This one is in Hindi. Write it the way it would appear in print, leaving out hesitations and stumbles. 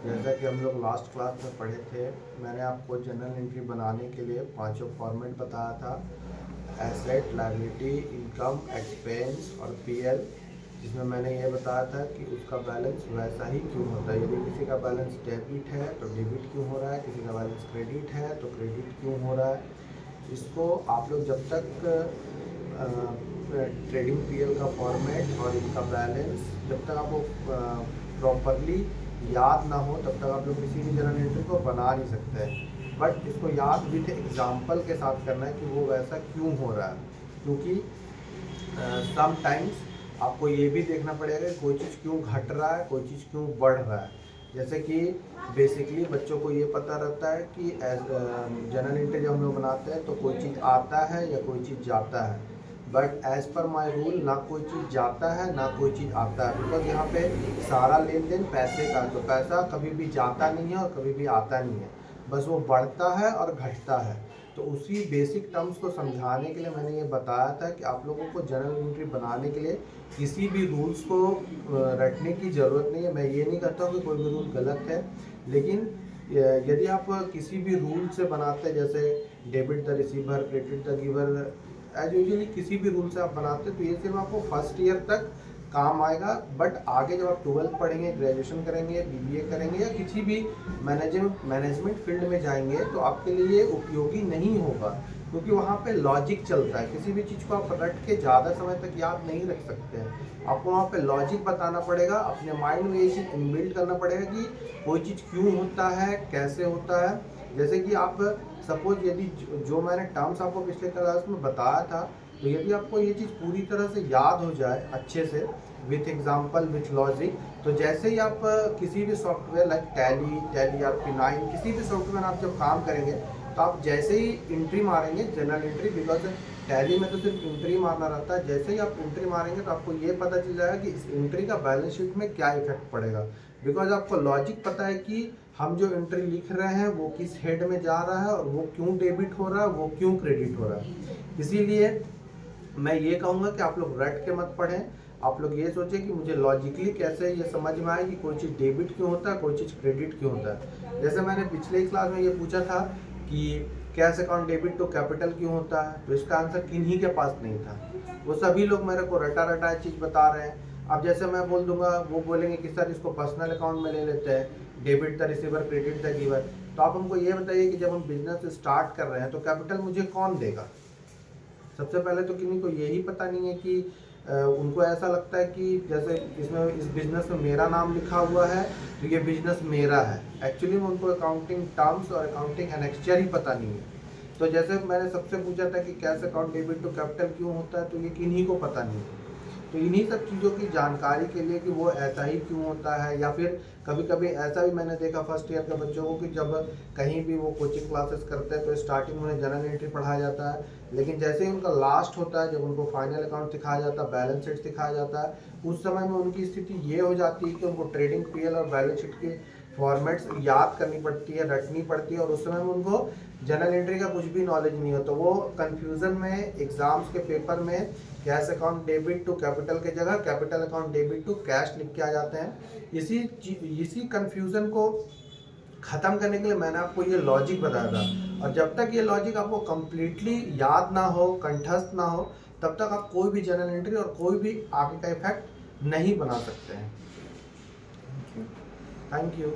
जैसा कि हम लोग लास्ट क्लास में पढ़े थे, मैंने आपको जनरल एंट्री बनाने के लिए पांचों फॉर्मेट बताया था। एसेट, लायबिलिटी, इनकम, एक्सपेंस और पीएल, जिसमें मैंने ये बताया था कि उसका बैलेंस वैसा ही क्यों होता है। यदि किसी का बैलेंस डेबिट है तो डेबिट क्यों हो रहा है, किसी का बैलेंस क्रेडिट है तो क्रेडिट क्यों हो रहा है। इसको आप लोग जब तक ट्रेडिंग पीएल का फॉर्मेट और इनका बैलेंस जब तक आपको प्रॉपरली याद ना हो तब तक आप लोग किसी भी जनरल एंट्री को बना नहीं सकते हैं। बट इसको याद विथ एग्जाम्पल के साथ करना है कि वो वैसा क्यों हो रहा है, क्योंकि समटाइम्स आपको ये भी देखना पड़ेगा कि कोई चीज़ क्यों घट रहा है, कोई चीज़ क्यों बढ़ रहा है। जैसे कि बेसिकली बच्चों को ये पता रहता है कि जनरल एंट्री जब हम लोग बनाते हैं तो कोई चीज़ आता है या कोई चीज़ जाता है, but as per my rule ना कोई चीज़ जाता है ना कोई चीज़ आता है। बिकॉज यहाँ पे सारा लेन देन पैसे का, तो पैसा कभी भी जाता नहीं है और कभी भी आता नहीं है, बस वो बढ़ता है और घटता है। तो उसी बेसिक टर्म्स को समझाने के लिए मैंने ये बताया था कि आप लोगों को जनरल एंट्री बनाने के लिए किसी भी रूल्स को रटने की ज़रूरत नहीं है। मैं ये नहीं कहता हूँ कि कोई भी रूल गलत है, लेकिन यदि आप किसी भी रूल से बनाते हैं, जैसे debit the receiver, credit the giver, as usually किसी भी रूल से आप बनाते हैं तो ये सिर्फ आपको फर्स्ट ईयर तक काम आएगा। बट आगे जब आप 12th पढ़ेंगे, ग्रेजुएशन करेंगे, बीबीए करेंगे या किसी भी मैनेजमेंट फील्ड में जाएंगे तो आपके लिए उपयोगी नहीं होगा, क्योंकि वहाँ पे लॉजिक चलता है। किसी भी चीज़ को आप रट के ज़्यादा समय तक याद नहीं रख सकते हैं। आपको वहाँ पे लॉजिक बताना पड़ेगा, अपने माइंड में ये चीज़ इनबिल्ट करना पड़ेगा कि कोई चीज़ क्यों होता है, कैसे होता है। जैसे कि आप सपोज यदि जो मैंने टर्म्स आपको पिछले क्लास में बताया था, तो यदि आपको ये चीज़ पूरी तरह से याद हो जाए अच्छे से विथ एग्जाम्पल विथ लॉजिक, तो जैसे ही आप किसी भी सॉफ्टवेयर लाइक टैली या P9 किसी भी सॉफ्टवेयर आप जब काम करेंगे तो आप जैसे ही एंट्री मारेंगे जनरल एंट्री, बिकॉज टैली में तो सिर्फ एंट्री मारना रहता है, जैसे ही आप एंट्री मारेंगे तो आपको ये पता चल जाएगा कि इस एंट्री का बैलेंस शीट में क्या इफेक्ट पड़ेगा। बिकॉज आपको लॉजिक पता है कि हम जो एंट्री लिख रहे हैं वो किस हेड में जा रहा है और वो क्यों डेबिट हो रहा है, वो क्यों क्रेडिट हो रहा है। इसीलिए मैं ये कहूँगा कि आप लोग रट के मत पढ़ें। आप लोग ये सोचें कि मुझे लॉजिकली कैसे ये समझ में आए कि कोई चीज़ डेबिट क्यों होता है, कोई चीज़ क्रेडिट क्यों होता है। जैसे मैंने पिछले क्लास में ये पूछा था कि cash account debit to capital क्यों होता है, तो इसका आंसर किन्हीं के पास नहीं था। वो सभी लोग मेरे को रटा रटा चीज़ बता रहे हैं। अब जैसे मैं बोल दूंगा, वो बोलेंगे कि सर इसको पर्सनल अकाउंट में ले लेते हैं, debit the receiver, credit the giver. तो आप हमको ये बताइए कि जब हम बिजनेस स्टार्ट कर रहे हैं तो कैपिटल मुझे कौन देगा। सबसे पहले तो किन्हीं को यही पता नहीं है कि उनको ऐसा लगता है कि जैसे इसमें इस बिज़नेस में मेरा नाम लिखा हुआ है तो ये बिज़नेस मेरा है। एक्चुअली में उनको अकाउंटिंग टर्म्स और अकाउंटिंग एनेक्स्चर ही पता नहीं है। तो जैसे मैंने सबसे पूछा था कि cash account debit to capital क्यों होता है, तो ये किन्हीं को पता नहीं है। तो इन्हीं सब चीज़ों की जानकारी के लिए कि वो ऐसा ही क्यों होता है, या फिर कभी कभी ऐसा भी मैंने देखा फर्स्ट ईयर के बच्चों को कि जब कहीं भी वो कोचिंग क्लासेस करते हैं तो स्टार्टिंग में उन्हें जनरल एंट्री पढ़ाया जाता है, लेकिन जैसे ही उनका लास्ट होता है, जब उनको फाइनल अकाउंट सिखाया जाता है, बैलेंस शीट सिखाया जाता है, उस समय में उनकी स्थिति ये हो जाती है कि उनको ट्रेडिंग पीएल और बैलेंस शीट की फॉर्मेट्स याद करनी पड़ती है, रटनी पड़ती है, और उस समय में उनको जनरल एंट्री का कुछ भी नॉलेज नहीं हो। तो वो कंफ्यूजन में एग्जाम्स के पेपर में cash account debit to capital के जगह capital account debit to cash लिख के आ जाते हैं। इसी कंफ्यूजन को ख़त्म करने के लिए मैंने आपको ये लॉजिक बताया था, और जब तक ये लॉजिक आपको कंप्लीटली याद ना हो, कंठस्थ ना हो, तब तक आप कोई भी जनरल एंट्री और कोई भी आगे का इफेक्ट नहीं बना सकते हैं। Thank you.